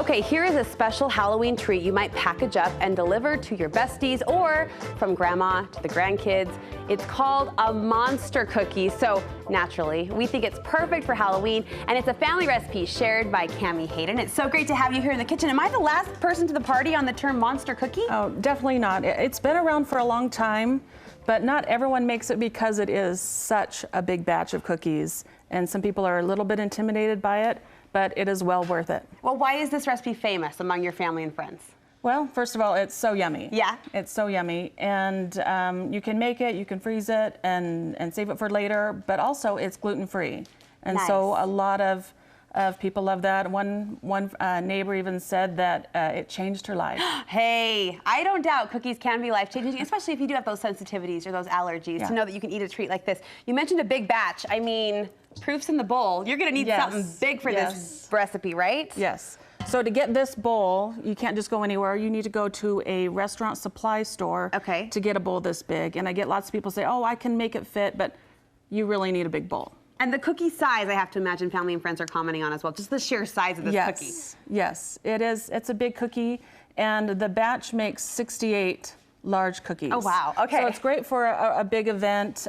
Okay, here is a special Halloween treat you might package up and deliver to your besties or from grandma to the grandkids. It's called a monster cookie. So naturally, we think it's perfect for Halloween, and it's a family recipe shared by Cammie Hayden. It's so great to have you here in the kitchen. Am I the last person to the party on the term monster cookie? Oh, definitely not. It's been around for a long time, but not everyone makes it because it is such a big batch of cookies, and some people are a little bit intimidated by it, but it is well worth it. Well, why is this recipe famous among your family and friends? Well, first of all, it's so yummy. Yeah. It's so yummy, and you can make it, you can freeze it, and save it for later, but also it's gluten-free. And nice. So a lot of people love that. One neighbor even said that it changed her life. Hey, I don't doubt cookies can be life-changing, especially if you do have those sensitivities or those allergies, to know that you can eat a treat like this. You mentioned a big batch. I mean, proof's in the bowl. You're gonna need something big for this recipe, right? Yes. So to get this bowl, you can't just go anywhere. You need to go to a restaurant supply store to get a bowl this big. And I get lots of people say, oh, I can make it fit, but you really need a big bowl. And the cookie size, I have to imagine family and friends are commenting on as well, just the sheer size of this cookie. Yes, it is. It's a big cookie, and the batch makes 68 large cookies. Oh, wow, okay. So it's great for a big event.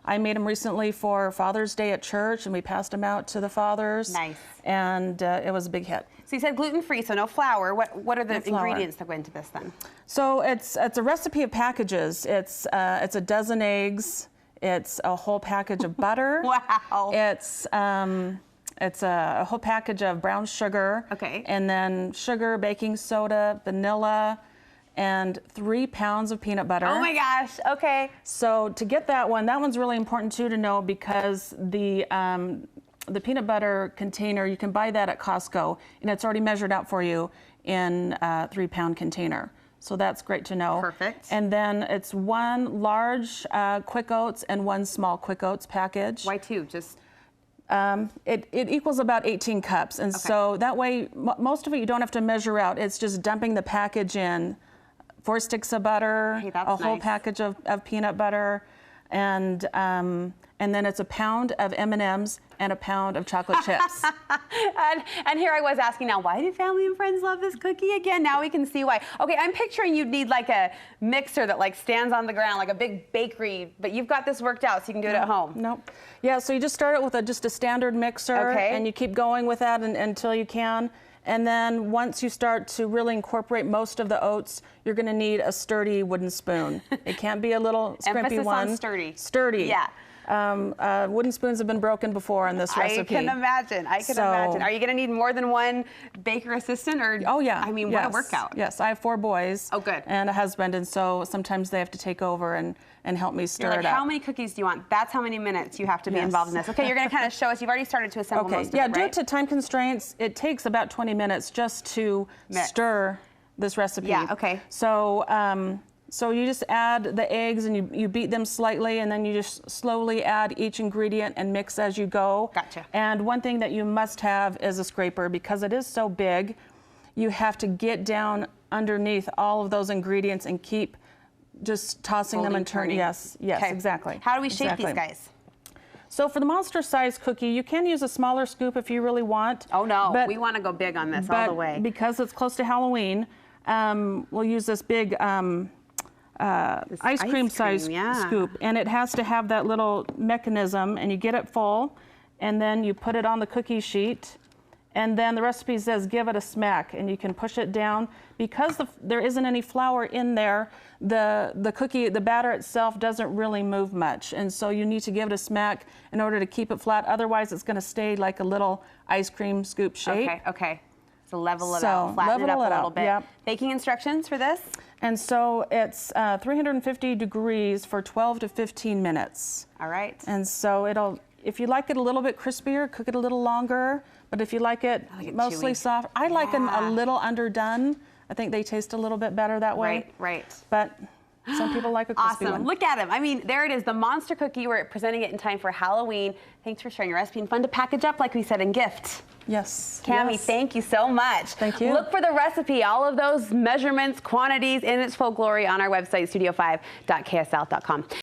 I made them recently for Father's Day at church, and we passed them out to the fathers. Nice. And it was a big hit. So you said gluten-free, so no flour. What are the ingredients that go into this then? So it's a recipe of packages. It's a dozen eggs. It's a whole package of butter. Wow. It's a whole package of brown sugar. Okay. And then sugar, baking soda, vanilla, and 3 pounds of peanut butter. Oh my gosh, okay. So to get that one's really important too to know, because the peanut butter container, you can buy that at Costco, and it's already measured out for you in a 3-pound container. So that's great to know. Perfect. And then it's 1 large Quick Oats and 1 small Quick Oats package. Why 2? Just it equals about 18 cups, and so that way most of it you don't have to measure out. It's just dumping the package in. 4 sticks of butter, a whole package of peanut butter, and then it's a pound of M&Ms and a pound of chocolate chips. and here I was asking now, why do family and friends love this cookie again? Now we can see why. Okay, I'm picturing you'd need like a mixer that like stands on the ground, like a big bakery, but you've got this worked out so you can do it at home. Nope. Yeah, so you just start it with just a standard mixer, and you keep going with that until you can. And then once you start to really incorporate most of the oats, you're going to need a sturdy wooden spoon. It can't be a little scrimpy one. Emphasis on sturdy. Sturdy. Yeah. Wooden spoons have been broken before in this recipe. I can imagine. I can imagine. Are you going to need more than 1 baker assistant? Or oh yeah. I mean, what a workout. Yes, I have 4 boys. Oh, good. And a husband, and so sometimes they have to take over and help me stir it up. How many cookies do you want? That's how many minutes you have to be involved in this. Okay, you're going to kind of show us. You've already started to assemble most of it, right? Due to time constraints, it takes about 20 minutes just to stir this recipe. Yeah, okay. So, so you just add the eggs and you beat them slightly, and then you just slowly add each ingredient and mix as you go. Gotcha. And one thing that you must have is a scraper, because it is so big. You have to get down underneath all of those ingredients and keep just tossing them and turning. Yes, exactly. How do we shape these guys? So for the monster size cookie, you can use a smaller scoop if you really want. Oh no, we want to go big on this all the way. Because it's close to Halloween, we'll use this big ice cream size scoop, and it has to have that little mechanism, and you get it full, and then you put it on the cookie sheet. And then the recipe says give it a smack, and you can push it down. Because there isn't any flour in there, the batter itself doesn't really move much. And so you need to give it a smack in order to keep it flat. Otherwise, it's going to stay like a little ice cream scoop shape. Okay. So level it out, flatten it up a little bit. Yep. Baking instructions for this? And so it's 350 degrees for 12 to 15 minutes. All right. And so if you like it a little bit crispier, cook it a little longer. But if you like it mostly soft, I like them a little underdone. I think they taste a little bit better that way. Right. But some people like a crispy one. Look at them. I mean, there it is, the monster cookie. We're presenting it in time for Halloween. Thanks for sharing your recipe, and fun to package up, like we said, and gift. Yes. Cammie, thank you so much. Thank you. Look for the recipe, all of those measurements, quantities in its full glory on our website, studio5.ksl.com.